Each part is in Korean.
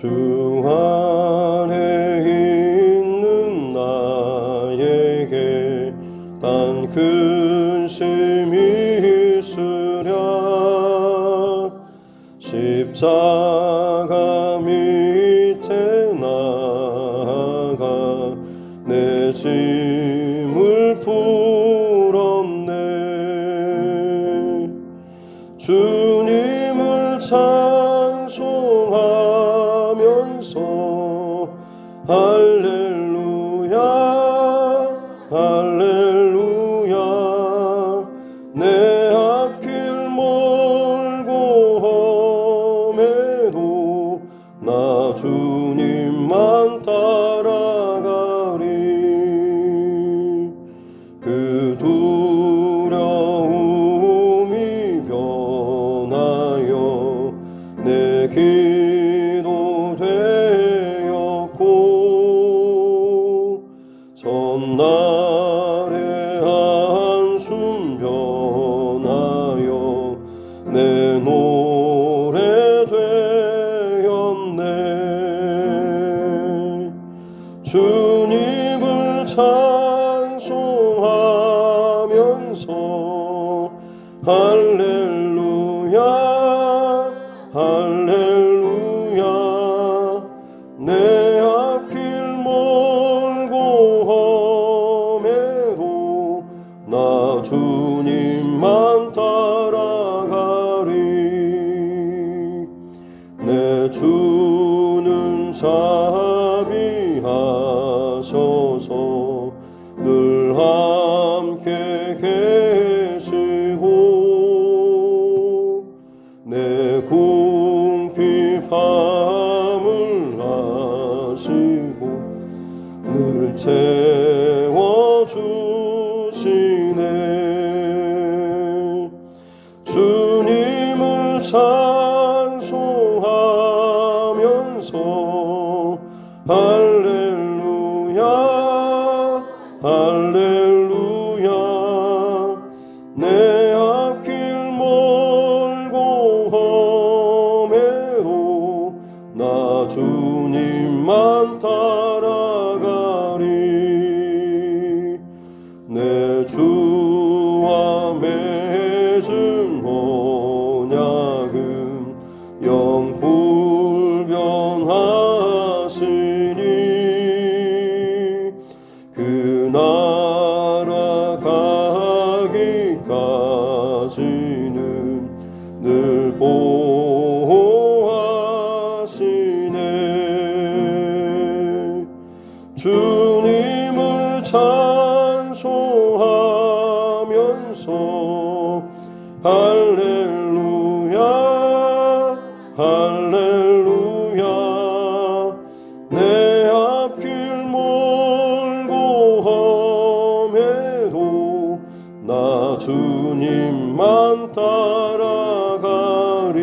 주 안에 있는 나에게 단 근심이 있으랴. 십자가 밑에 나아가 내 짐을 풀었네. 주님을 찬송하면서 할렐루야 할렐루야. 내 앞길 멀고 험해도 나 주님만 따라가리. 그 두려움이 변하여 내 기도 되었고, 전날의 한숨 변하여 내 노래 되었네. 주님을 찬송하면서 할렐루야 할렐루야. 내 앞길 멀고 험해도 나 주님만 따라가리. 내 주는 자비하셔서 늘 함께 계시고, 내 궁핍함을 아시고 늘 채워주시네. 주님을 찬송하면서 할렐루야 할렐루야. 내 앞길 멀고 험해도 나 주님만 따라가리. 내 주와 맺은 언약은 영 불변하시니, 그 나라 가기까지는 늘 보호하시네. 주님을 찬송하면서 할렐루야 할렐루야. 내 앞길 멀고 험해도 나 주님만 따라가리.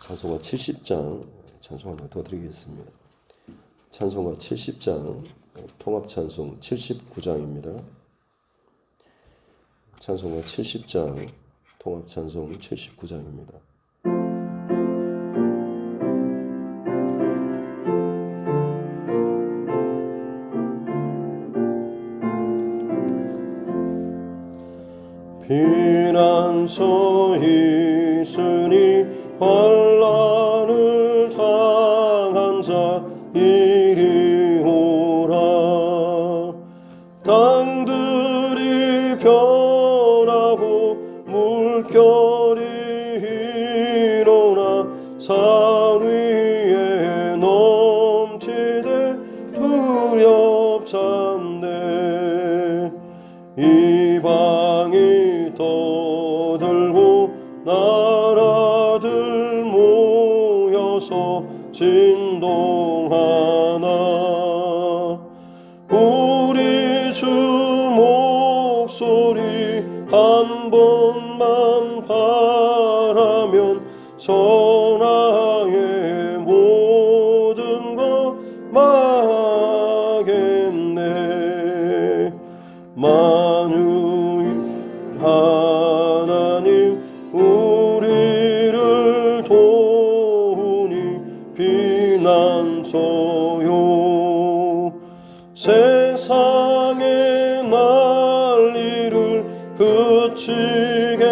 찬송가 70장 찬송 하나 더 드리겠습니다. 찬송가 70장 통합찬송 79장입니다. 찬송가 70장 통합찬송 79장입니다. 피난처 있으니 환난을 당한 자 이리 오라. 땅들이 변하고 물결이 일어나 산 위에 넘치되 두렵찬데, 이방이 떠들고 나라들 모여서 진동하나, 우리 주 목소리 한 번만 바라면 선하의 모든 것 망하겠네. 만유의 하나님 용서요. 세상의 난리를 그치게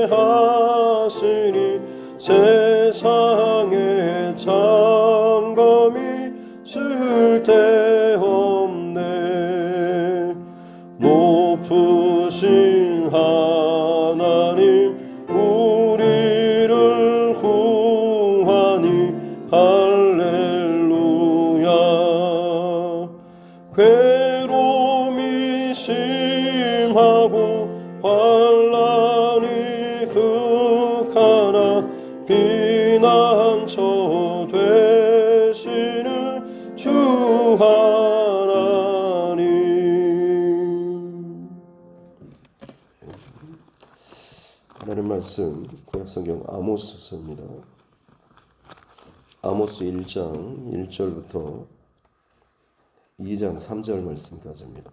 하시니 세상의 장검이 쓸데없네. 높으신 하나님 우리를 구하니 할렐루야. 괴로움이 심하고 환난이 극하나 피난처 되시는 주 하나님. 하나님 말씀 구약성경 아모스서입니다. 아모스 1장 1절부터 2장 3절 말씀까지입니다.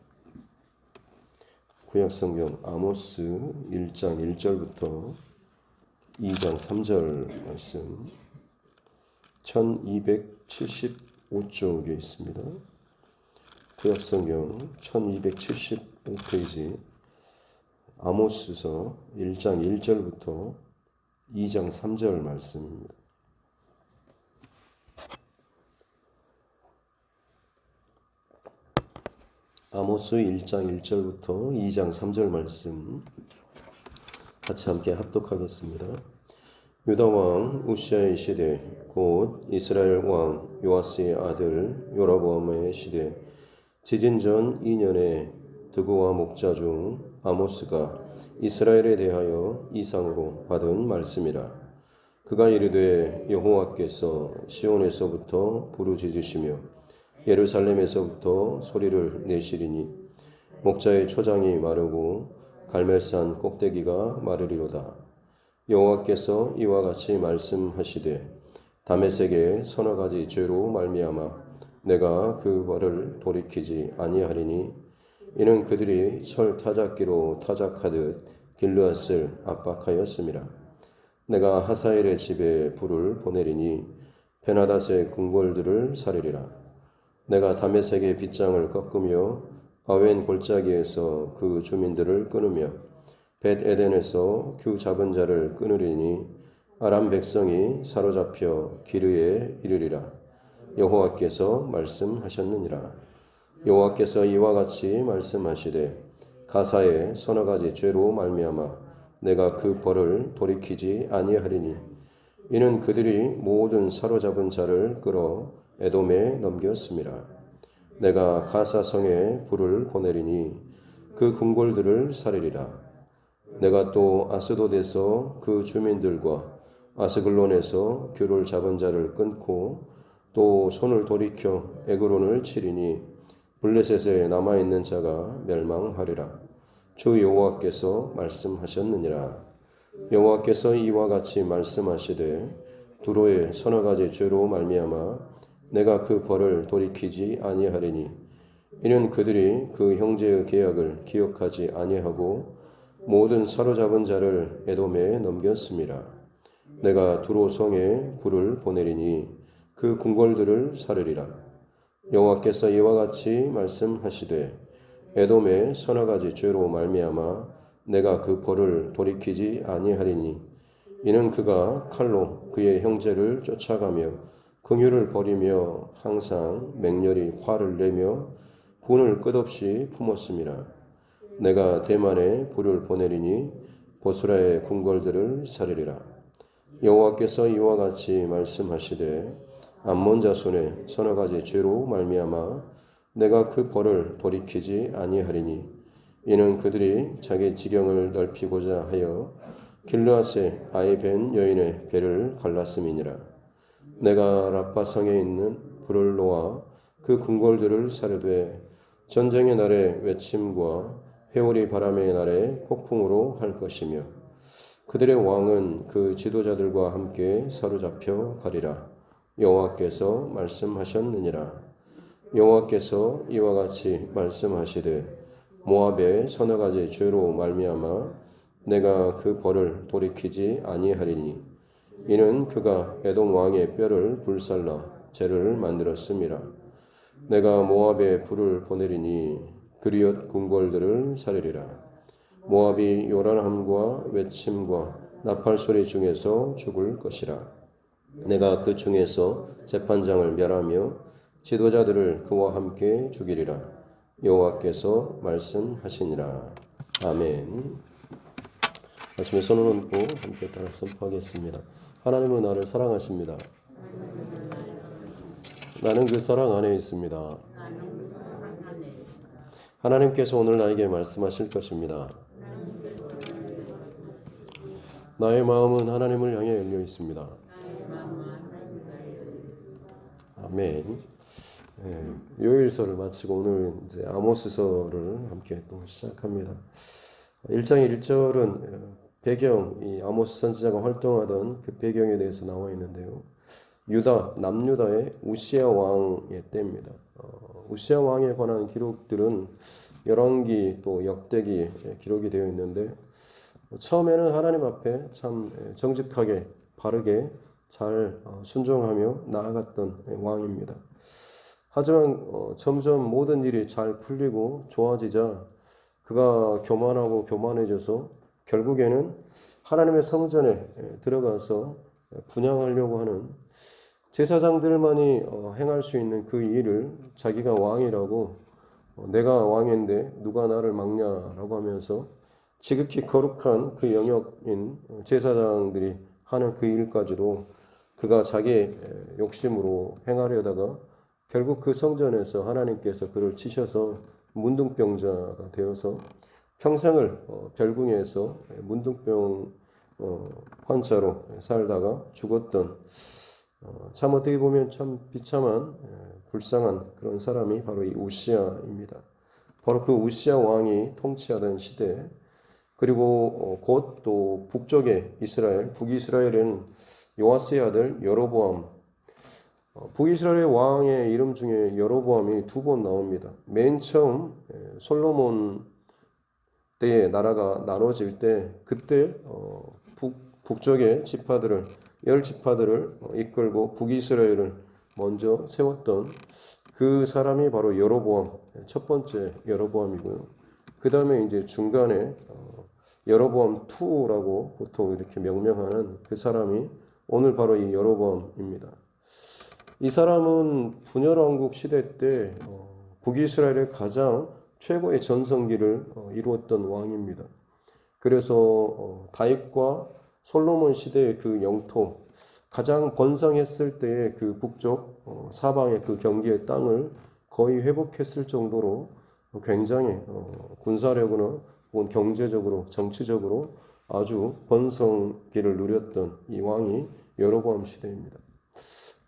구약성경 아모스 1장 1절부터 2장 3절 말씀 1275쪽에 있습니다. 구약성경 1275페이지 아모스서 1장 1절부터 2장 3절 말씀입니다. 아모스 1장 1절부터 2장 3절 말씀 같이 함께 합독하겠습니다. 유다 왕 우시아의 시대 곧 이스라엘 왕 요아스의 아들 요로보암의 시대 지진 전 2년에 드고와 목자 중 아모스가 이스라엘에 대하여 이상으로 받은 말씀이라. 그가 이르되 여호와께서 시온에서부터 부르짖으시며 예루살렘에서부터 소리를 내시리니 목자의 초장이 마르고 갈멜산 꼭대기가 마르리로다. 여호와께서 이와 같이 말씀하시되 다메섹의 서너 가지 죄로 말미암아 내가 그 벌을 돌이키지 아니하리니 이는 그들이 철 타작기로 타작하듯 길르앗을 압박하였음이라. 내가 하사엘의 집에 불을 보내리니 베나닷의 궁궐들을 사르리라. 내가 다메섹의 빗장을 꺾으며 아웬 골짜기에서 그 주민들을 끊으며 벳 에덴에서 규 잡은 자를 끊으리니 아람 백성이 사로잡혀 기르에 이르리라. 여호와께서 말씀하셨느니라. 여호와께서 이와 같이 말씀하시되 가사의 서너 가지 죄로 말미암아 내가 그 벌을 돌이키지 아니하리니 이는 그들이 모든 사로잡은 자를 끌어 에돔에 넘겼음이라. 내가 가사성에 불을 보내리니 그 궁궐들을 사르리라. 내가 또 아스돗에서 그 주민들과 아스글론에서 규를 잡은 자를 끊고 또 손을 돌이켜 에그론을 치리니 블레셋에 남아있는 자가 멸망하리라. 주 여호와께서 말씀하셨느니라. 여호와께서 이와 같이 말씀하시되 두로의 서너 가지 죄로 말미암아 내가 그 벌을 돌이키지 아니하리니 이는 그들이 그 형제의 계약을 기억하지 아니하고 모든 사로잡은 자를 에돔에 넘겼음이라. 내가 두로 성에 불을 보내리니 그 궁궐들을 사르리라. 여호와께서 이와 같이 말씀하시되 에돔의 서너 가지 죄로 말미암아 내가 그 벌을 돌이키지 아니하리니 이는 그가 칼로 그의 형제를 쫓아가며 긍휼을 버리며 항상 맹렬히 화를 내며 분을 끝없이 품었음이라. 내가 대만에 불을 보내리니 보스라의 궁궐들을 사르리라. 여호와께서 이와 같이 말씀하시되 암몬 자손의 서너 가지 죄로 말미암아 내가 그 벌을 돌이키지 아니하리니 이는 그들이 자기 지경을 넓히고자 하여 길르앗의 아이벤 여인의 배를 갈랐음이니라. 내가 라빠성에 있는 불을 놓아 그 궁궐들을 사르되 전쟁의 날에 외침과 회오리 바람의 날에 폭풍으로 할 것이며 그들의 왕은 그 지도자들과 함께 사로잡혀 가리라. 여호와께서 말씀하셨느니라. 여호와께서 이와 같이 말씀하시되 모압의 서너 가지 죄로 말미암아 내가 그 벌을 돌이키지 아니하리니 이는 그가 에돔 왕의 뼈를 불살라 죄를 만들었음이라. 내가 모압에 불을 보내리니 그리엇 궁궐들을 살리리라. 모압이 요란함과 외침과 나팔 소리 중에서 죽을 것이라. 내가 그 중에서 재판장을 멸하며 지도자들을 그와 함께 죽이리라. 여호와께서 말씀하시니라. 아멘. 아침에 손을 얹고 함께 따라 선포하겠습니다. 하나님은 나를 사랑하십니다. 나는 그 사랑 안에 있습니다. 하나님께서 오늘 나에게 말씀하실 것입니다. 나의 마음은 하나님을 향해 열려 있습니다. 아멘. 요일서를 마치고 오늘 이제 아모스서를 함께 또 시작합니다. 1장 1절은 배경, 이 아모스 선지자가 활동하던 그 배경에 대해서 나와 있는데요. 남유다의 우시야 왕의 때입니다. 우시야 왕에 관한 기록들은 열왕기 또 역대기 기록이 되어 있는데 처음에는 하나님 앞에 참 정직하게 바르게 잘 순종하며 나아갔던 왕입니다. 하지만 점점 모든 일이 잘 풀리고 좋아지자 그가 교만해져서 결국에는 하나님의 성전에 들어가서 분향하려고 하는 제사장들만이 행할 수 있는 그 일을 자기가 왕이라고 내가 왕인데 누가 나를 막냐라고 하면서 지극히 거룩한 그 영역인 제사장들이 하는 그 일까지도 그가 자기의 욕심으로 행하려다가 결국 그 성전에서 하나님께서 그를 치셔서 문둥병자가 되어서 평생을 별궁에서 문둥병 환자로 살다가 죽었던 참 어떻게 보면 참 비참한 불쌍한 그런 사람이 바로 이 우시야입니다. 바로 그 우시야 왕이 통치하던 시대 그리고 곧 또 북쪽의 이스라엘 북이스라엘에는 요아스의 아들 여로보암 북이스라엘의 왕의 이름 중에 여로보암이 2번 나옵니다. 맨 처음 솔로몬 때에 나라가 나눠질 때 그때 북쪽의 지파들을 10지파들을 이끌고 북이스라엘을 먼저 세웠던 그 사람이 바로 여로보암 첫 번째 여로보암이고요. 그 다음에 이제 중간에 여로보암 2라고 보통 이렇게 명명하는 그 사람이 오늘 바로 이 여로보암입니다. 이 사람은 분열왕국 시대 때 북이스라엘의 가장 최고의 전성기를 이루었던 왕입니다. 그래서 다윗과 솔로몬 시대의 그 영토 가장 번성했을 때의 그 북쪽 사방의 그 경기의 땅을 거의 회복했을 정도로 굉장히 군사력으로 혹은 경제적으로 정치적으로 아주 번성기를 누렸던 이 왕이 여로보암 시대입니다.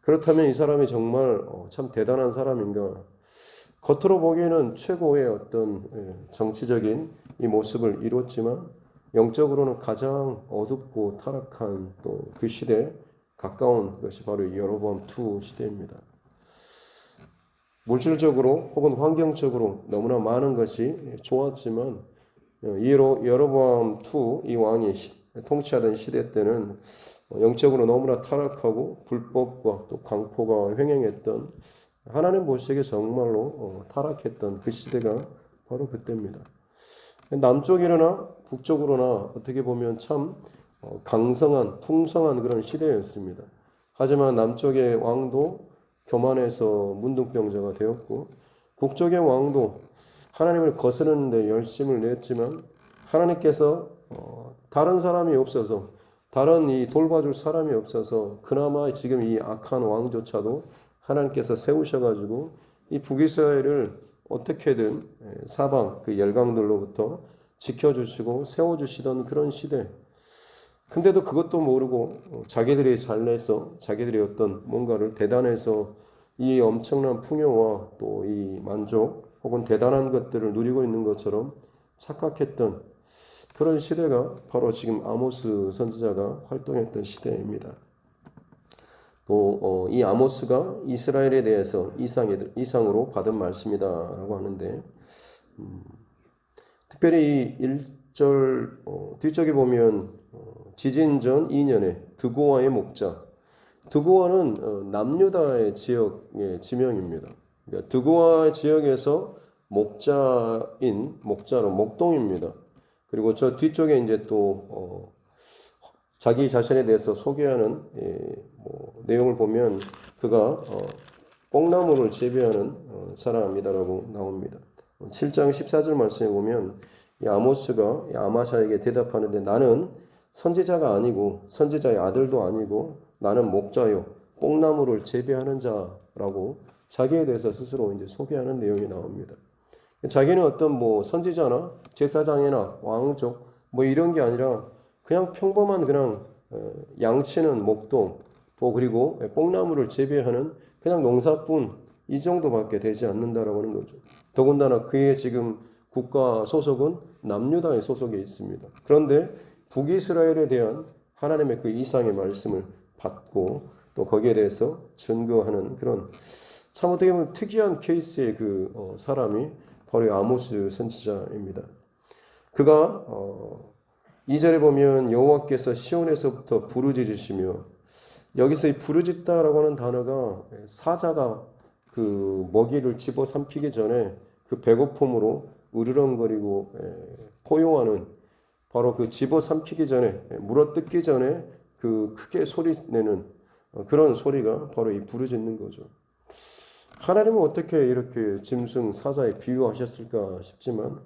그렇다면 이 사람이 정말 참 대단한 사람인가? 겉으로 보기에는 최고의 어떤 정치적인 이 모습을 이뤘지만 영적으로는 가장 어둡고 타락한 또 그 시대에 가까운 것이 바로 여로보암 2 시대입니다. 물질적으로 혹은 환경적으로 너무나 많은 것이 좋았지만 여로보암 2 이 왕이 통치하던 시대 때는 영적으로 너무나 타락하고 불법과 또 강포가 횡행했던 하나님 보시기에 정말로 타락했던 그 시대가 바로 그때입니다. 남쪽이로나 북쪽으로나 어떻게 보면 참 강성한 풍성한 그런 시대였습니다. 하지만 남쪽의 왕도 교만해서 문둥병자가 되었고 북쪽의 왕도 하나님을 거스르는 데 열심을 냈지만 하나님께서 다른 사람이 없어서 다른 이 돌봐줄 사람이 없어서 그나마 지금 이 악한 왕조차도 하나님께서 세우셔가지고 이 북이스라엘을 어떻게든 사방 그 열강들로부터 지켜주시고 세워주시던 그런 시대. 근데도 그것도 모르고 자기들이 잘내서 자기들이 어떤 뭔가를 대단해서 이 엄청난 풍요와 또 이 만족 혹은 대단한 것들을 누리고 있는 것처럼 착각했던 그런 시대가 바로 지금 아모스 선지자가 활동했던 시대입니다. 또 이 아모스가 이스라엘에 대해서 이상으로 받은 말씀이다라고 하는데 특별히 이 1절 뒤쪽에 보면 지진 전 2년에 드고아의 목자 드고아는 남유다의 지역의 지명입니다. 그러니까 드고아 지역에서 목자로 목동입니다. 그리고 저 뒤쪽에 이제 또 자기 자신에 대해서 소개하는 내용을 보면 그가 뽕나무를 재배하는 사람이다라고 나옵니다. 7장 14절 말씀에 보면 이 아모스가 이 아마샤에게 대답하는데 나는 선지자가 아니고 선지자의 아들도 아니고 나는 목자요 뽕나무를 재배하는 자라고 자기에 대해서 스스로 이제 소개하는 내용이 나옵니다. 자기는 어떤 뭐 선지자나 제사장이나 왕족 뭐 이런 게 아니라 그냥 평범한 그냥 양치는 목동 또 그리고 뽕나무를 재배하는 그냥 농사꾼 이 정도밖에 되지 않는다라고 하는 거죠. 더군다나 그의 지금 국가 소속은 남유다의 소속에 있습니다. 그런데 북이스라엘에 대한 하나님의 그 이상의 말씀을 받고 또 거기에 대해서 증거하는 그런 참 어떻게 보면 특이한 케이스의 그 사람이 바로 아모스 선지자입니다. 그가 2절에 보면 여호와께서 시온에서부터 부르짖으시며 여기서 이 부르짖다라고 하는 단어가 사자가 그 먹이를 집어삼키기 전에 그 배고픔으로 으르렁거리고 포용하는 바로 그 집어삼키기 전에 물어뜯기 전에 그 크게 소리 내는 그런 소리가 바로 이 부르짖는 거죠. 하나님은 어떻게 이렇게 짐승 사자에 비유하셨을까 싶지만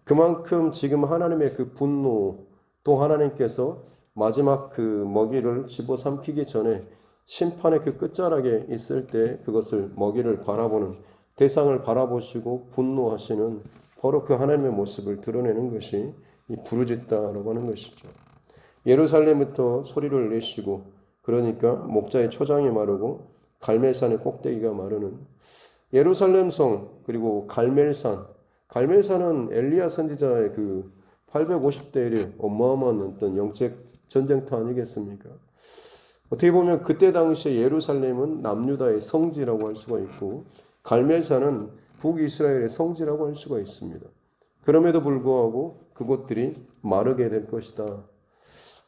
그만큼 지금 하나님의 그 분노 또 하나님께서 마지막 그 먹이를 집어삼키기 전에 심판의 그 끝자락에 있을 때 그것을 먹이를 바라보는 대상을 바라보시고 분노하시는 바로 그 하나님의 모습을 드러내는 것이 이 부르짖다라고 하는 것이죠. 예루살렘부터 소리를 내시고 그러니까 목자의 초장이 마르고 갈멜산의 꼭대기가 마르는 예루살렘 성 그리고 갈멜산은 엘리야 선지자의 그 850대 1의 어마어마한 어떤 영적 전쟁터 아니겠습니까? 어떻게 보면 그때 당시에 예루살렘은 남유다의 성지라고 할 수가 있고 갈멜산은 북이스라엘의 성지라고 할 수가 있습니다. 그럼에도 불구하고 그곳들이 마르게 될 것이다.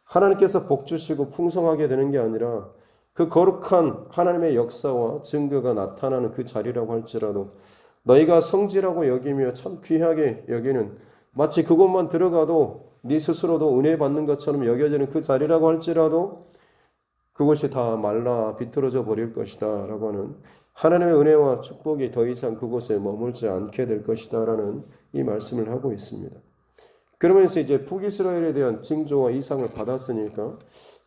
하나님께서 복 주시고 풍성하게 되는 게 아니라 그 거룩한 하나님의 역사와 증거가 나타나는 그 자리라고 할지라도 너희가 성지라고 여기며 참 귀하게 여기는 마치 그곳만 들어가도 네 스스로도 은혜 받는 것처럼 여겨지는 그 자리라고 할지라도 그것이 다 말라 비틀어져 버릴 것이다 라고 하는 하나님의 은혜와 축복이 더 이상 그곳에 머물지 않게 될 것이다 라는 이 말씀을 하고 있습니다. 그러면서 이제 북이스라엘에 대한 징조와 이상을 받았으니까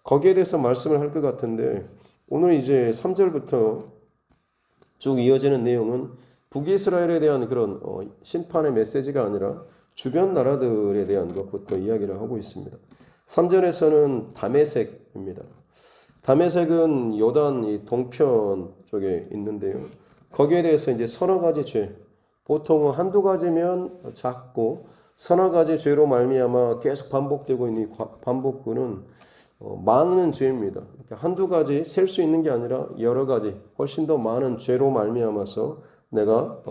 거기에 대해서 말씀을 할 것 같은데 오늘 이제 3절부터 쭉 이어지는 내용은 북이스라엘에 대한 그런 심판의 메시지가 아니라 주변 나라들에 대한 것부터 이야기를 하고 있습니다. 3절에서는 다메섹입니다. 다메섹은 요단 이 동편 쪽에 있는데요. 거기에 대해서 이제 서너 가지 죄, 보통은 한두 가지면 작고 서너 가지 죄로 말미암아 계속 반복되고 있는 이 반복구는 많은 죄입니다. 그러니까 한두 가지 셀 수 있는 게 아니라 여러 가지 훨씬 더 많은 죄로 말미암아서 내가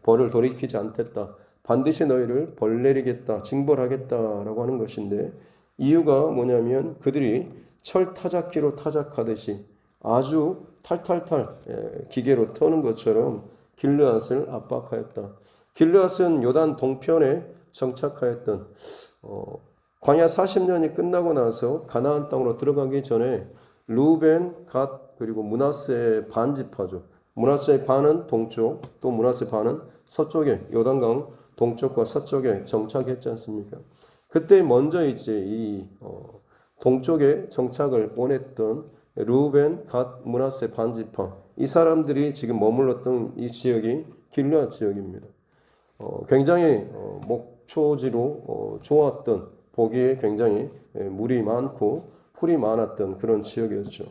벌을 돌이키지 않겠다. 반드시 너희를 벌 내리겠다. 징벌하겠다라고 하는 것인데 이유가 뭐냐면 그들이 철 타작기로 타작하듯이 아주 탈탈탈 기계로 터는 것처럼 길르앗을 압박하였다. 길르앗은 요단 동편에 정착하였던 광야 40년이 끝나고 나서 가나안 땅으로 들어가기 전에 루벤, 갓 그리고 므낫세의 반 지파죠. 므낫세의 반은 동쪽, 또 므낫세 반은 서쪽에 요단강 동쪽과 서쪽에 정착했지 않습니까? 그때 먼저 이제 이 동쪽에 정착을 원했던 루벤, 갓, 므낫세 반 지파 이 사람들이 지금 머물렀던 이 지역이 길르앗 지역입니다. 굉장히 목초지로 좋았던 보기에 굉장히 물이 많고 풀이 많았던 그런 지역이었죠.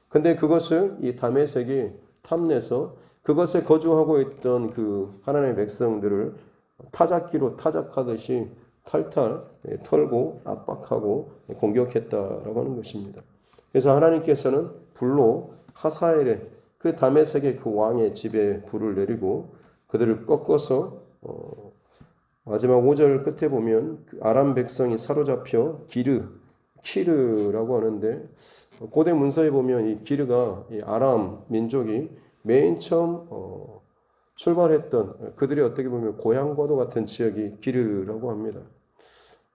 근데 그것을 이 다메섹이 탐내서 그것에 거주하고 있던 그 하나님의 백성들을 타작기로 타작하듯이 탈탈 털고 압박하고 공격했다라고 하는 것입니다. 그래서 하나님께서는 불로 하사엘의 그 다메섹의 그 왕의 집에 불을 내리고 그들을 꺾어서 마지막 5절 끝에 보면 아람 백성이 사로잡혀 키르라고 하는데 고대 문서에 보면 이 기르가 이 아람 민족이 맨 처음 출발했던 그들이 어떻게 보면 고향과도 같은 지역이 기르라고 합니다.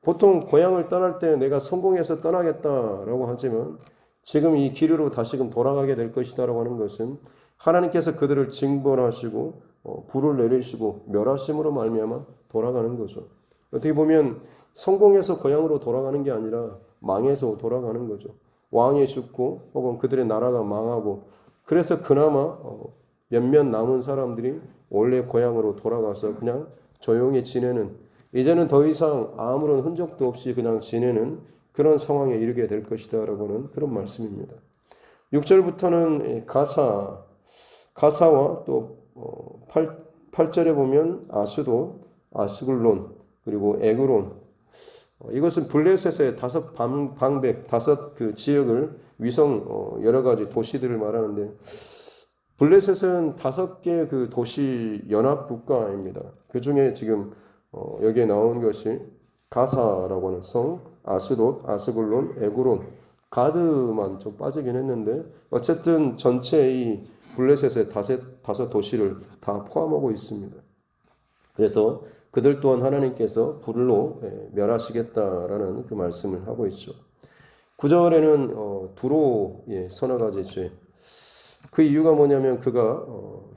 보통 고향을 떠날 때 내가 성공해서 떠나겠다라고 하지만 지금 이 기르로 다시금 돌아가게 될 것이다라고 하는 것은 하나님께서 그들을 징벌하시고 불을 내리시고 멸하심으로 말미암아 돌아가는 거죠. 어떻게 보면 성공해서 고향으로 돌아가는 게 아니라 망해서 돌아가는 거죠. 왕이 죽고 혹은 그들의 나라가 망하고 그래서 그나마 몇몇 남은 사람들이 원래 고향으로 돌아가서 그냥 조용히 지내는 이제는 더 이상 아무런 흔적도 없이 그냥 지내는 그런 상황에 이르게 될 것이다라고는 그런 말씀입니다. 6절부터는 가사와 또 8절에 보면 아수도, 아스글론 그리고 에그론 이것은 블레셋의 다섯 방백 다섯 그 지역을 위성 여러 가지 도시들을 말하는데 블레셋은 5개 그 도시 연합 국가입니다. 그 중에 지금 여기에 나온 것이 가사라고 하는 성, 아스돗, 아스글론, 에그론, 가드만 좀 빠지긴 했는데 어쨌든 전체 이 블레셋의 다섯 도시를 다 포함하고 있습니다. 그래서 그들 또한 하나님께서 불로 멸하시겠다라는 그 말씀을 하고 있죠. 9절에는 두로의 서너 가지 죄. 그 이유가 뭐냐면 그가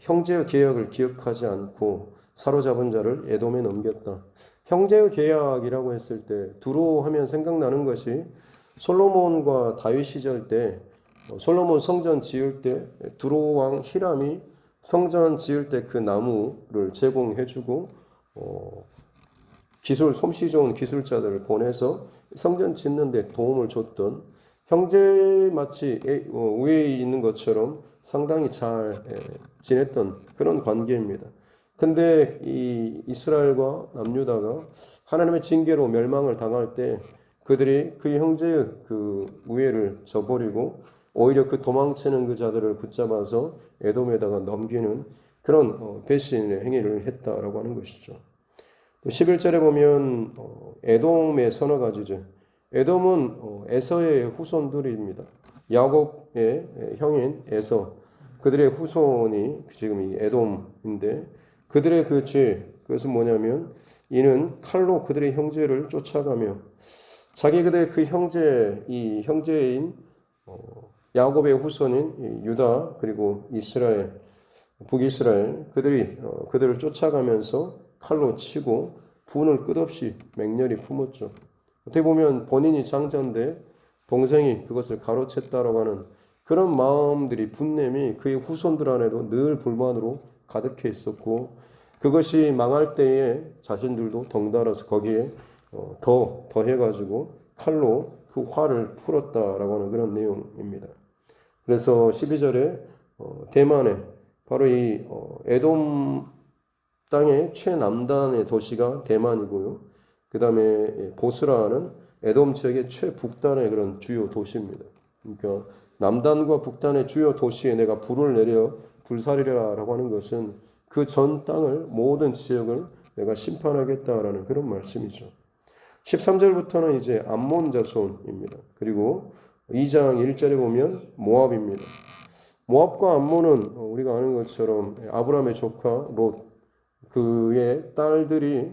형제의 계약을 기억하지 않고 사로잡은 자를 에돔에 넘겼다. 형제의 계약이라고 했을 때 두로 하면 생각나는 것이 솔로몬과 다윗 시절 때 솔로몬 성전 지을 때 두로 왕 히람이 성전 지을 때 그 나무를 제공해주고 솜씨 좋은 기술자들을 보내서 성전 짓는 데 도움을 줬던 형제 마치 우애에 있는 것처럼 상당히 잘 지냈던 그런 관계입니다. 근데 이 이스라엘과 남유다가 하나님의 징계로 멸망을 당할 때 그들이 그 형제의 그 우애를 저버리고 오히려 그 도망치는 그 자들을 붙잡아서 에돔에다가 넘기는 그런 배신의 행위를 했다라고 하는 것이죠. 11절에 보면 에돔의 서너 가지죠. 에돔은 에서의 후손들입니다. 야곱의 형인 에서 그들의 후손이 지금 이 에돔인데 그들의 그 죄, 그것은 뭐냐면 이는 칼로 그들의 형제를 쫓아가며 그들의 그 이 형제인 야곱의 후손인 유다 그리고 이스라엘, 북이스라엘 그들을 쫓아가면서 칼로 치고 분을 끝없이 맹렬히 품었죠. 어떻게 보면 본인이 장자인데 동생이 그것을 가로챘다라고 하는 그런 마음들이 분냄이 그의 후손들 안에도 늘 불만으로 가득해 있었고 그것이 망할 때에 자신들도 덩달아서 거기에 더해가지고 칼로 그 화를 풀었다라고 하는 그런 내용입니다. 그래서 12절에 대만에 바로 이 에돔 땅의 최남단의 도시가 대만이고요. 그 다음에 보스라는 에돔 지역의 최북단의 그런 주요 도시입니다. 그러니까 남단과 북단의 주요 도시에 내가 불을 내려 불살이라라고 하는 것은 그 전 땅을 모든 지역을 내가 심판하겠다라는 그런 말씀이죠. 13절부터는 이제 암몬 자손입니다. 그리고 2장 1절에 보면 모압입니다. 모압과 암몬은 우리가 아는 것처럼 아브라함의 조카 롯 그의 딸들이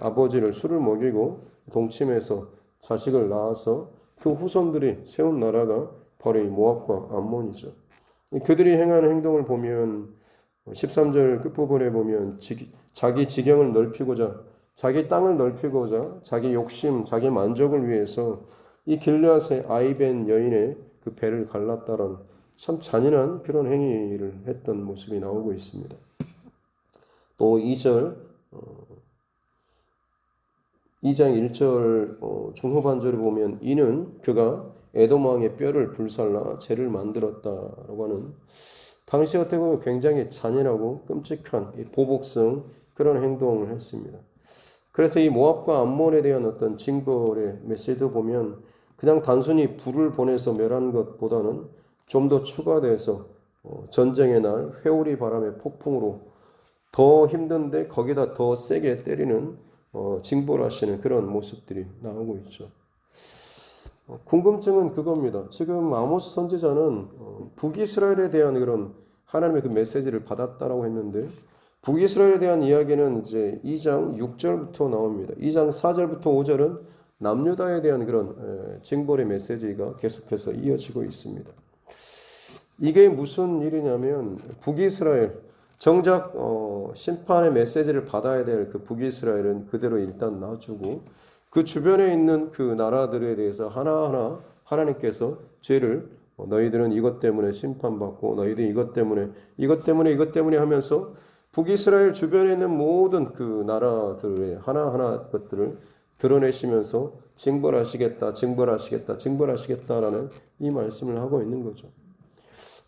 아버지를 술을 먹이고 동침해서 자식을 낳아서 그 후손들이 세운 나라가 바로 이 모압과 암몬이죠. 그들이 행하는 행동을 보면 13절 끝부분에 보면 자기 지경을 넓히고자 자기 땅을 넓히고자 자기 욕심, 자기 만족을 위해서 이 길르앗의 아이벤 여인의 그 배를 갈랐다는 참 잔인한 그런 행위를 했던 모습이 나오고 있습니다. 또 2장 1절 중후반절을 보면 이는 그가 에돔 왕의 뼈를 불살라 재를 만들었다라고 하는 당시 어떻게 보면 굉장히 잔인하고 끔찍한 보복성 그런 행동을 했습니다. 그래서 이 모압과 암몬에 대한 어떤 징벌의 메시지도 보면 그냥 단순히 불을 보내서 멸한 것보다는 좀 더 추가돼서 전쟁의 날 회오리 바람의 폭풍으로 더 힘든데 거기다 더 세게 때리는 징벌하시는 그런 모습들이 나오고 있죠. 궁금증은 그겁니다. 지금 아모스 선지자는 북이스라엘에 대한 그런 하나님의 그 메시지를 받았다라고 했는데 북이스라엘에 대한 이야기는 이제 2장 6절부터 나옵니다. 2장 4절부터 5절은 남유다에 대한 그런 징벌의 메시지가 계속해서 이어지고 있습니다. 이게 무슨 일이냐면 북이스라엘 정작 심판의 메시지를 받아야 될 그 북이스라엘은 그대로 일단 놔주고 그 주변에 있는 그 나라들에 대해서 하나하나 하나님께서 죄를 너희들은 이것 때문에 심판받고 너희들이 이것 때문에 하면서 북이스라엘 주변에 있는 모든 그 나라들의 하나하나 것들을 드러내시면서 징벌하시겠다라는 이 말씀을 하고 있는 거죠.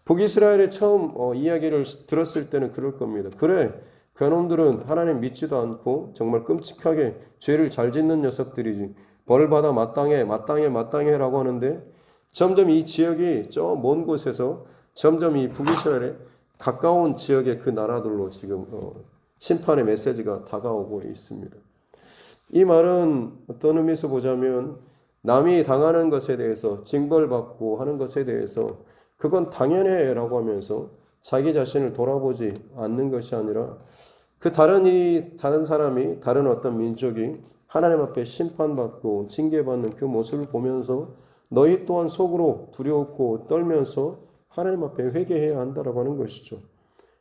북이스라엘의 처음 이야기를 들었을 때는 그럴 겁니다. 그래, 그놈들은 하나님 믿지도 않고 정말 끔찍하게 죄를 잘 짓는 녀석들이지. 벌 받아 마땅해라고 하는데 점점 이 지역이 저 먼 곳에서 점점 이 북이스라엘의 가까운 지역의 그 나라들로 지금 심판의 메시지가 다가오고 있습니다. 이 말은 어떤 의미에서 보자면 남이 당하는 것에 대해서 징벌받고 하는 것에 대해서 그건 당연해라고 하면서 자기 자신을 돌아보지 않는 것이 아니라 그 다른 사람이 다른 어떤 민족이 하나님 앞에 심판받고 징계받는 그 모습을 보면서 너희 또한 속으로 두려웠고 떨면서 하나님 앞에 회개해야 한다라고 하는 것이죠.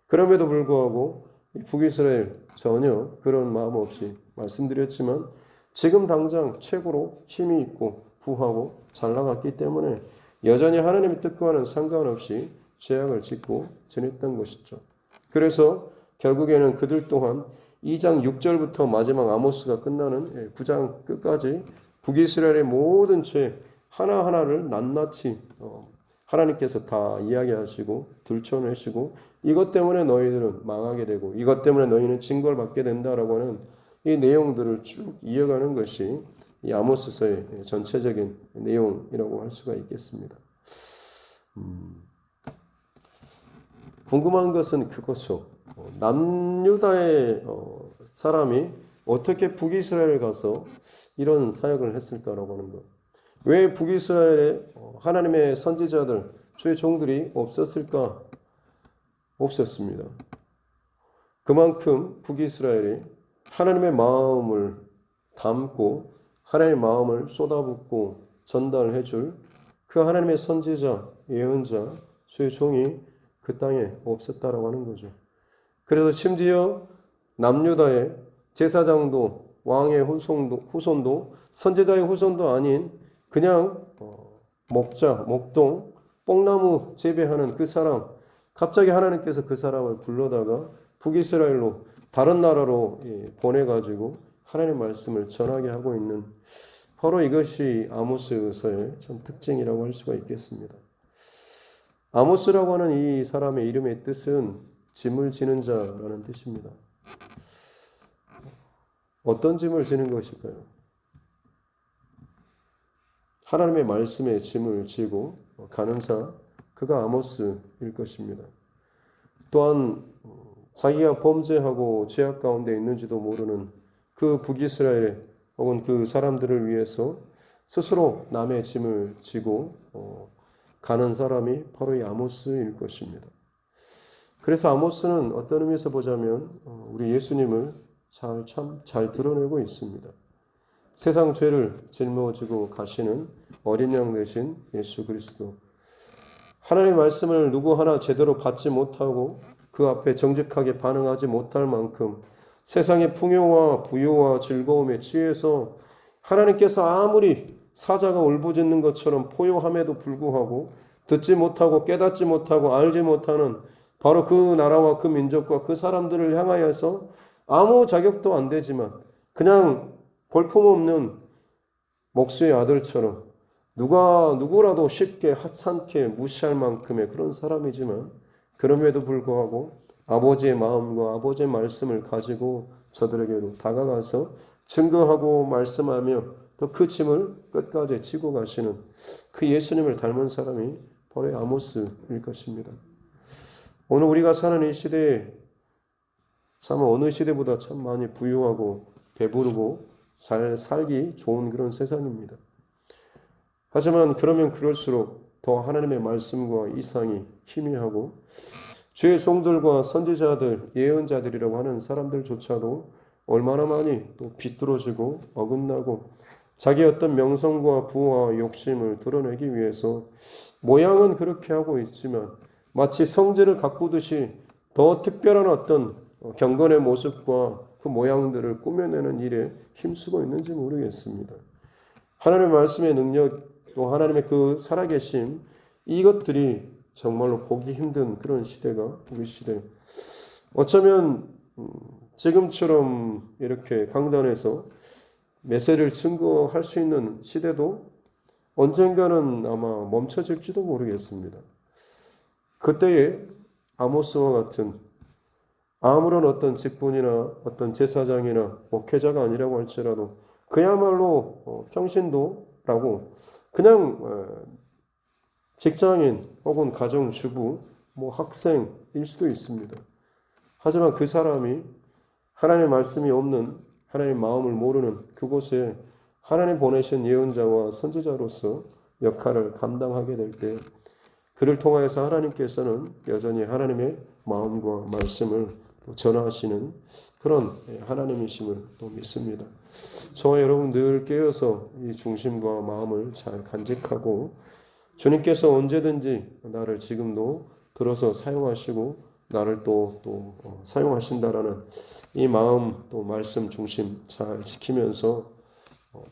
그럼에도 불구하고 북이스라엘 전혀 그런 마음 없이 말씀드렸지만 지금 당장 최고로 힘이 있고 부하고 잘 나갔기 때문에 여전히 하나님의 뜻과는 상관없이 죄악을 짓고 지냈던 것이죠. 그래서 결국에는 그들 또한 2장 6절부터 마지막 아모스가 끝나는 9장 끝까지 북이스라엘의 모든 죄 하나하나를 낱낱이 하나님께서 다 이야기하시고 들춰내시고 이것 때문에 너희들은 망하게 되고 이것 때문에 너희는 징벌받게 된다라고 하는 이 내용들을 쭉 이어가는 것이 이 아모스서의 전체적인 내용이라고 할 수가 있겠습니다. 궁금한 것은 그것이요. 남유다의 사람이 어떻게 북이스라엘 가서 이런 사역을 했을까라고 하는 것. 왜 북이스라엘에 하나님의 선지자들, 주의 종들이 없었을까? 없었습니다. 그만큼 북이스라엘이 하나님의 마음을 담고 하나님의 마음을 쏟아붓고 전달해 줄 그 하나님의 선지자, 예언자, 주의 종이 그 땅에 없었다라고 하는 거죠. 그래서 심지어 남유다의 제사장도 왕의 후손도 선지자의 후손도 아닌 그냥 목동, 뽕나무 재배하는 그 사람, 갑자기 하나님께서 그 사람을 불러다가 북이스라엘로 다른 나라로 보내가지고 하나님의 말씀을 전하게 하고 있는 바로 이것이 아모스서의 참 특징이라고 할 수가 있겠습니다. 아모스라고 하는 이 사람의 이름의 뜻은 짐을 지는 자라는 뜻입니다. 어떤 짐을 지는 것일까요? 하나님의 말씀에 짐을 지고 가는 자, 그가 아모스일 것입니다. 또한 자기가 범죄하고 죄악 가운데 있는지도 모르는 그 북이스라엘 혹은 그 사람들을 위해서 스스로 남의 짐을 지고 가는 사람이 바로 이 아모스일 것입니다. 그래서 아모스는 어떤 의미에서 보자면 우리 예수님을 잘 드러내고 있습니다. 세상 죄를 짊어지고 가시는 어린 양 되신 예수 그리스도. 하나님의 말씀을 누구 하나 제대로 받지 못하고 그 앞에 정직하게 반응하지 못할 만큼 세상의 풍요와 부요와 즐거움에 취해서 하나님께서 아무리 사자가 울부짖는 것처럼 포효함에도 불구하고 듣지 못하고 깨닫지 못하고 알지 못하는 바로 그 나라와 그 민족과 그 사람들을 향하여서 아무 자격도 안 되지만 그냥 볼품없는 목수의 아들처럼 누구라도 쉽게 하찮게 무시할 만큼의 그런 사람이지만 그럼에도 불구하고 아버지의 마음과 아버지의 말씀을 가지고 저들에게로 다가가서 증거하고 말씀하며 또 그 짐을 끝까지 지고 가시는 그 예수님을 닮은 사람이 바로 아모스일 것입니다. 오늘 우리가 사는 이 시대에 참 어느 시대보다 참 많이 부유하고 배부르고 잘 살기 좋은 그런 세상입니다. 하지만 그러면 그럴수록 더 하나님의 말씀과 이상이 희미하고 주의 종들과 선지자들, 예언자들이라고 하는 사람들조차도 얼마나 많이 또 비뚤어지고 어긋나고 자기 어떤 명성과 부와 욕심을 드러내기 위해서 모양은 그렇게 하고 있지만 마치 성질을 가꾸듯이 더 특별한 어떤 경건의 모습과 그 모양들을 꾸며내는 일에 힘쓰고 있는지 모르겠습니다. 하나님의 말씀의 능력, 또 하나님의 그 살아계심, 이것들이 정말로 보기 힘든 그런 시대가 우리 시대. 어쩌면 지금처럼 이렇게 강단에서 메시지를 증거할 수 있는 시대도 언젠가는 아마 멈춰질지도 모르겠습니다. 그때에 아모스와 같은 아무런 어떤 직분이나 어떤 제사장이나 목회자가 아니라고 할지라도 그야말로 평신도라고 그냥 직장인 혹은 가정주부, 학생일 수도 있습니다. 하지만 그 사람이 하나님의 말씀이 없는 하나님의 마음을 모르는 그곳에 하나님 보내신 예언자와 선지자로서 역할을 감당하게 될 때 그를 통하여서 하나님께서는 여전히 하나님의 마음과 말씀을 전하시는 그런 하나님이심을 또 믿습니다. 저와 여러분 늘 깨어서 이 중심과 마음을 잘 간직하고 주님께서 언제든지 나를 지금도 들어서 사용하시고 나를 또 사용하신다라는 이 마음 또 말씀 중심 잘 지키면서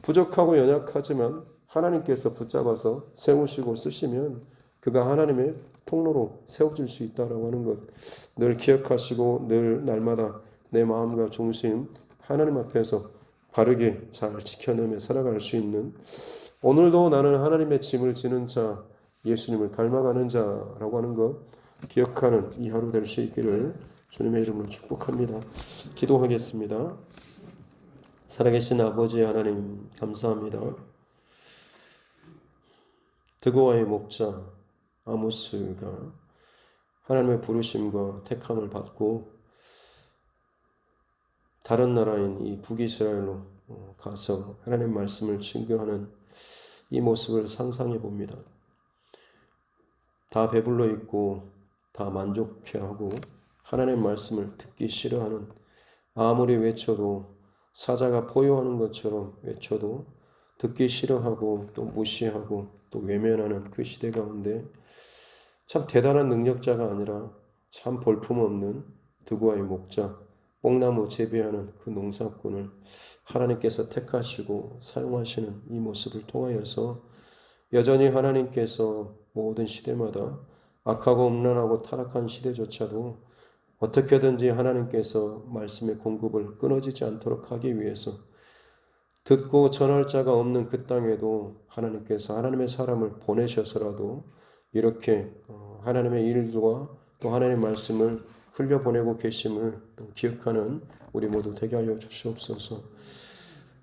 부족하고 연약하지만 하나님께서 붙잡아서 세우시고 쓰시면 그가 하나님의 통로로 세워질 수 있다라고 하는 것 늘 기억하시고 늘 날마다 내 마음과 중심 하나님 앞에서 바르게 잘 지켜내며 살아갈 수 있는 오늘도 나는 하나님의 짐을 지는 자, 예수님을 닮아가는 자라고 하는 것 기억하는 이 하루 될 수 있기를 주님의 이름으로 축복합니다. 기도하겠습니다. 살아계신 아버지 하나님 감사합니다. 드고아의 목자 아모스가 하나님의 부르심과 택함을 받고 다른 나라인 이 북이스라엘로 가서 하나님의 말씀을 증거하는 이 모습을 상상해 봅니다. 다 배불러 있고 다 만족해하고 하나님의 말씀을 듣기 싫어하는 아무리 외쳐도 사자가 포효하는 것처럼 외쳐도 듣기 싫어하고 또 무시하고 또 외면하는 그 시대 가운데 참 대단한 능력자가 아니라 참 볼품없는 드고아의 목자, 뽕나무 재배하는 그 농사꾼을 하나님께서 택하시고 사용하시는 이 모습을 통하여서 여전히 하나님께서 모든 시대마다 악하고 음란하고 타락한 시대조차도 어떻게든지 하나님께서 말씀의 공급을 끊어지지 않도록 하기 위해서 듣고 전할 자가 없는 그 땅에도 하나님께서 하나님의 사람을 보내셔서라도 이렇게 하나님의 일과 또 하나님의 말씀을 흘려보내고 계심을 또 기억하는 우리 모두 되게 하여 주시옵소서.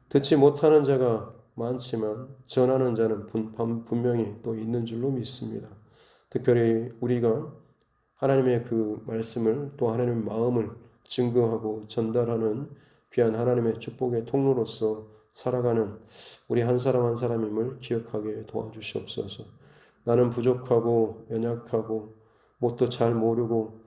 듣지 못하는 자가 많지만 전하는 자는 분명히 또 있는 줄로 믿습니다. 특별히 우리가 하나님의 그 말씀을 또 하나님의 마음을 증거하고 전달하는 귀한 하나님의 축복의 통로로서 살아가는 우리 한 사람 한 사람임을 기억하게 도와주시옵소서. 나는 부족하고 연약하고 뭣도 잘 모르고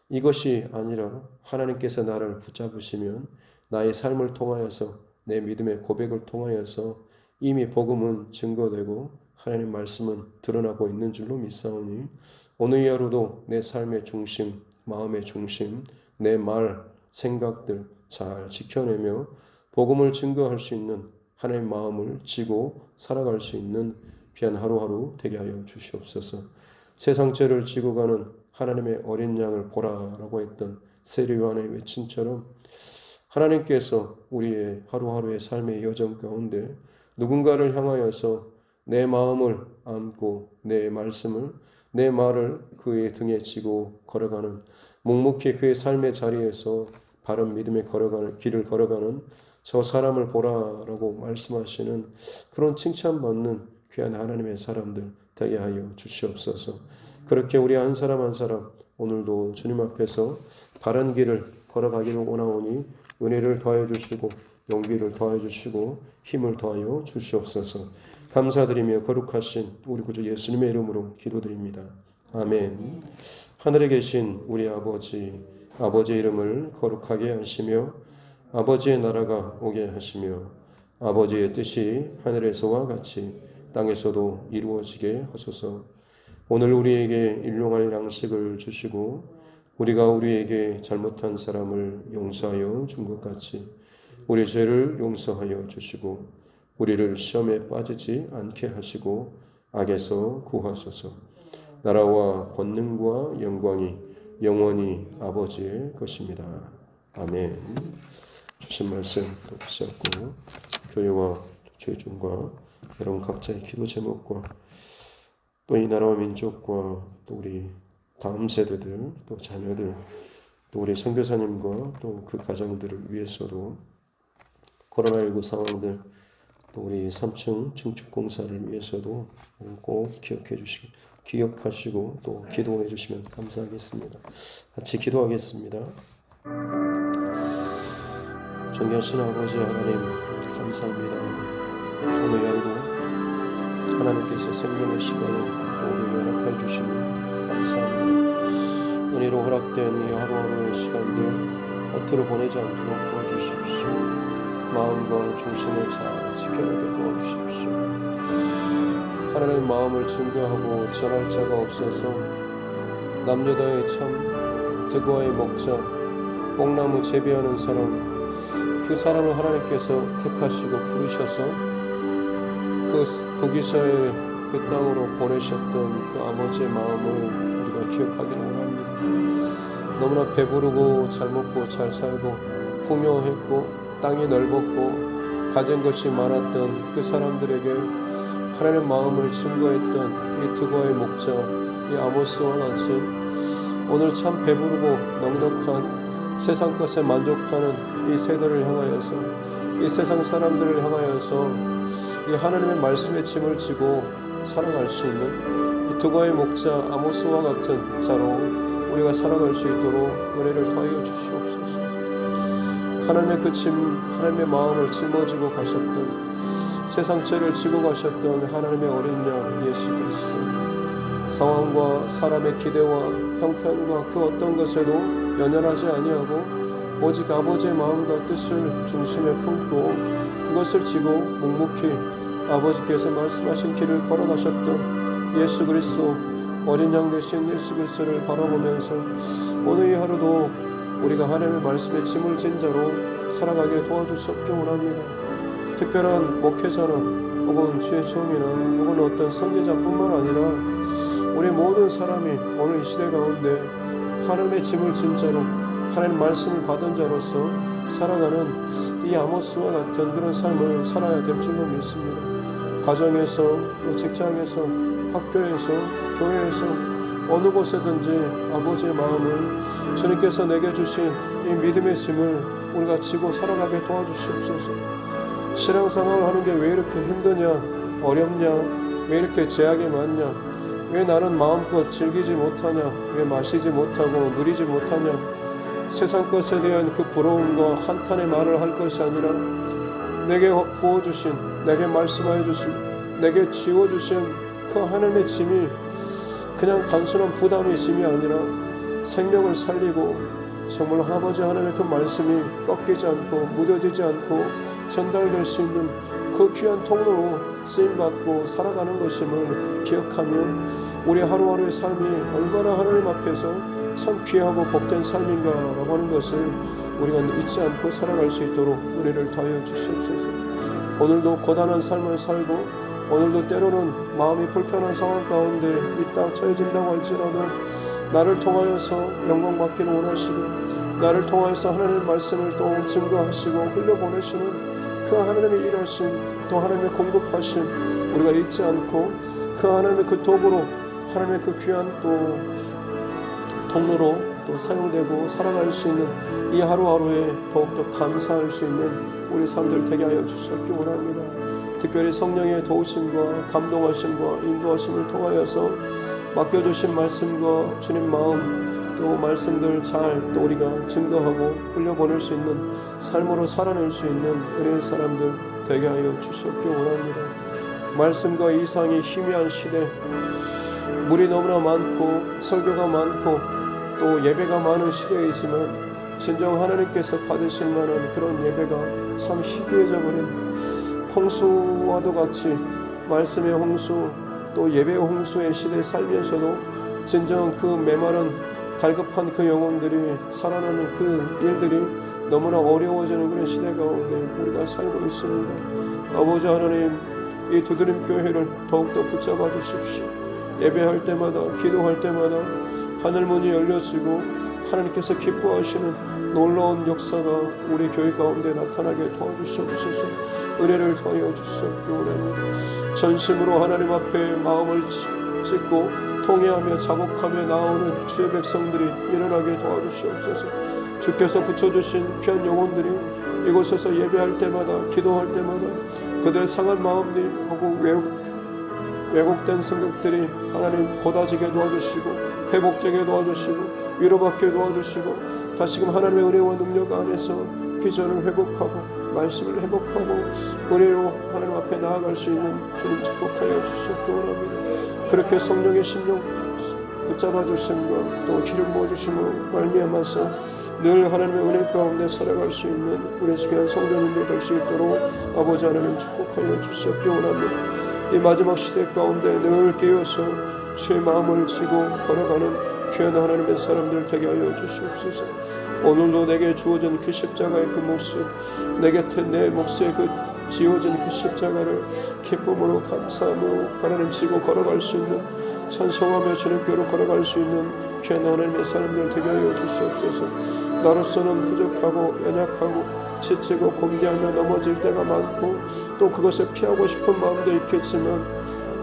이것이 아니라 하나님께서 나를 붙잡으시면 나의 삶을 통하여서 내 믿음의 고백을 통하여서 이미 복음은 증거되고 하나님 말씀은 드러나고 있는 줄로 믿사오니 오늘 이 하루도 내 삶의 중심, 마음의 중심, 내 말, 생각들 잘 지켜내며 복음을 증거할 수 있는 하나님의 마음을 지고 살아갈 수 있는 귀한 하루하루 되게 하여 주시옵소서. 세상 죄를 지고 가는 하나님의 어린 양을 보라라고 했던 세례 요한의 외침처럼 하나님께서 우리의 하루하루의 삶의 여정 가운데 누군가를 향하여서 내 마음을 안고 내 말씀을 내 말을 그의 등에 지고 걸어가는 묵묵히 그의 삶의 자리에서 바른 믿음의 길을 걸어가는 저 사람을 보라라고 말씀하시는 그런 칭찬받는 귀한 하나님의 사람들 되게 하여 주시옵소서. 그렇게 우리 한 사람 한 사람 오늘도 주님 앞에서 바른 길을 걸어가기를 원하오니 은혜를 더하여 주시고 용기를 더하여 주시고 힘을 더하여 주시옵소서. 감사드리며 거룩하신 우리 구주 예수님의 이름으로 기도드립니다. 아멘. 하늘에 계신 우리 아버지의 이름을 거룩하게 하시며 아버지의 나라가 오게 하시며 아버지의 뜻이 하늘에서와 같이 땅에서도 이루어지게 하소서. 오늘 우리에게 일용할 양식을 주시고 우리가 우리에게 잘못한 사람을 용서하여 준 것 같이 우리 죄를 용서하여 주시고 우리를 시험에 빠지지 않게 하시고 악에서 구하소서. 나라와 권능과 영광이 영원히 아버지의 것입니다. 아멘. 주신 말씀 또 붙잡고 교회와 죄중과 여러분 각자의 기도 제목과 또 이 나라와 민족과 또 우리 다음 세대들 또 자녀들 또 우리 선교사님과 또 그 가정들을 위해서도 코로나19 상황들 또 우리 3층 증축 공사를 위해서도 꼭 기억하시고 또 기도해 주시면 감사하겠습니다. 같이 기도하겠습니다. 존귀하신 아버지 하나님 감사합니다. 오늘 하루도 하나님께서 생명의 시간을 또 우리에게 허락해 주시니 감사합니다. 은혜로 허락된 이 하루하루의 시간들 허투루 보내지 않도록 도와주십시오. 마음과 중심을 잘 지켜야 되고 도와주십시오. 하나님의 마음을 증거하고 전할 자가 없어서 남유다의 참 드고아의 목자 뽕나무 재배하는 사람 그 사람을 하나님께서 택하시고 부르셔서 그 북이스라엘 그 땅으로 보내셨던 그 아버지의 마음을 우리가 기억하기를 원합니다. 너무나 배부르고 잘 먹고 잘 살고 풍요했고 땅이 넓었고 가진 것이 많았던 그 사람들에게 하나님의 마음을 증거했던 이 드고아의 목자 이 아모스와 같이 오늘 참 배부르고 넉넉한 세상 것에 만족하는 이 세대를 향하여서 이 세상 사람들을 향하여서 이 하나님의 말씀의 짐을 지고 살아갈 수 있는 이 드고아의 목자 아모스와 같은 자로 우리가 살아갈 수 있도록 은혜를 더하여 주시옵소서. 하나님의 그 짐, 하나님의 마음을 짊어지고 가셨던 세상 죄를 지고 가셨던 하나님의 어린 양 예수 그리스도 상황과 사람의 기대와 형편과 그 어떤 것에도 연연하지 아니하고 오직 아버지의 마음과 뜻을 중심에 품고 그것을 지고 묵묵히 아버지께서 말씀하신 길을 걸어가셨던 예수 그리스도 어린 양 되신 예수 그리스도를 바라보면서 오늘 이 하루도 우리가 하나님의 말씀에 짐을 진 자로 살아가게 도와주셨기 원합니다. 특별한 목회자나 혹은 주의 종이나 혹은 어떤 선지자뿐만 아니라 우리 모든 사람이 오늘 이 시대 가운데 하나님의 짐을 진 자로 하나님의 말씀을 받은 자로서 살아가는 이 아모스와 같은 그런 삶을 살아야 될 줄로 믿습니다. 가정에서, 직장에서, 학교에서, 교회에서 어느 곳에든지 아버지의 마음을 주님께서 내게 주신 이 믿음의 짐을 우리가 지고 살아가게 도와주시옵소서. 신앙생활을 하는 게 왜 이렇게 힘드냐, 어렵냐, 왜 이렇게 제약이 많냐, 왜 나는 마음껏 즐기지 못하냐, 왜 마시지 못하고 누리지 못하냐, 세상 것에 대한 그 부러움과 한탄의 말을 할 것이 아니라 내게 부어주신, 내게 말씀하여 주신, 내게 지워주신 그 하나님의 짐이 그냥 단순한 부담의 짐이 아니라 생명을 살리고 정말 아버지 하나님의 그 말씀이 꺾이지 않고 무뎌지지 않고 전달될 수 있는 그 귀한 통로로 쓰임받고 살아가는 것임을 기억하며 우리 하루하루의 삶이 얼마나 하나님 앞에서 참 귀하고 복된 삶인가라고 하는 것을 우리가 잊지 않고 살아갈 수 있도록 은혜를 더하여 주시옵소서. 오늘도 고단한 삶을 살고 오늘도 때로는 마음이 불편한 상황 가운데 있다 처해진다고 할지라도 나를 통하여서 영광 받기를 원하시고 나를 통하여서 하나님의 말씀을 또 증거하시고 흘려보내시는 그 하나님의 일하심 또 하나님의 공급하심 우리가 잊지 않고 그 하나님의 그 도구로 하나님의 그 귀한 또 통로로 또 사용되고 살아갈 수 있는 이 하루하루에 더욱더 감사할 수 있는 우리 삶들 되게 하여 주셨기 원합니다. 특별히 성령의 도우심과 감동하심과 인도하심을 통하여서 맡겨주신 말씀과 주님 마음 또 말씀들 잘 또 우리가 증거하고 흘려보낼 수 있는 삶으로 살아낼 수 있는 은혜의 사람들 되게 하여 주셨기 원합니다. 말씀과 이상이 희미한 시대, 물이 너무나 많고 설교가 많고 또 예배가 많은 시대이지만 진정 하나님께서 받으실 만한 그런 예배가 참 희귀해져 버린 홍수와도 같이 말씀의 홍수 또 예배의 홍수의 시대에 살면서도 진정 그 메마른 갈급한 그 영혼들이 살아나는 그 일들이 너무나 어려워지는 그런 시대 가운데 우리가 살고 있습니다. 아버지 하나님, 이 두드림 교회를 더욱더 붙잡아 주십시오. 예배할 때마다 기도할 때마다 하늘문이 열려지고 하나님께서 기뻐하시는 놀라운 역사가 우리 교회 가운데 나타나게 도와주시옵소서. 은혜를 더하여 주시옵기 원합니다. 전심으로 하나님 앞에 마음을 찢고 통회하며 자복하며 나오는 주의 백성들이 일어나게 도와주시옵소서. 주께서 붙여주신 귀한 영혼들이 이곳에서 예배할 때마다 기도할 때마다 그들의 상한 마음들이 하고 왜곡된 생각들이 하나님 고다지게 도와주시고 회복되게 도와주시고 위로받게 도와주시고 다시금 하나님의 은혜와 능력 안에서 비전을 회복하고 말씀을 회복하고 은혜로 하나님 앞에 나아갈 수 있는 주님 축복하여 주시옵기 원합니다. 그렇게 성령의 심령 붙잡아 주심과 또 기름 부어 주심으로 말미암아서 늘 하나님의 은혜 가운데 살아갈 수 있는 우리 귀한 성도님들 될 수 있도록 아버지 하나님 축복하여 주시옵기 원합니다. 이 마지막 시대 가운데 늘 깨어서 주의 마음을 지고 걸어가는 귀한 하나님의 사람들 되게 하여 주시옵소서. 오늘도 내게 주어진 그 십자가의 그 모습, 내 곁에 내 몫에 그 지어진 그 십자가를 기쁨으로 감사함으로 하나님 지고 걸어갈 수 있는 찬송하며 주님께로 걸어갈 수 있는 귀한 하나님의 사람들 되게 하여 주시옵소서. 나로서는 부족하고 연약하고 지치고 곤비하며 넘어질 때가 많고 또 그것을 피하고 싶은 마음도 있겠지만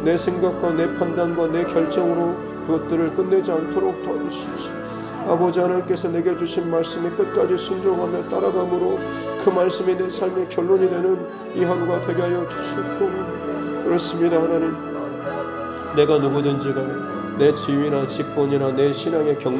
내 생각과 내 판단과 내 결정으로 그것들을 끝내지 않도록 도와주십시오. 아버지 하나님께서 내게 주신 말씀에 끝까지 순종하며 따라감으로 그 말씀이 내 삶의 결론이 되는 이 하루가 되게 하여 주시옵고 그렇습니다. 하나님, 내가 누구든지 간에 내 지위나 직분이나 내 신앙의 경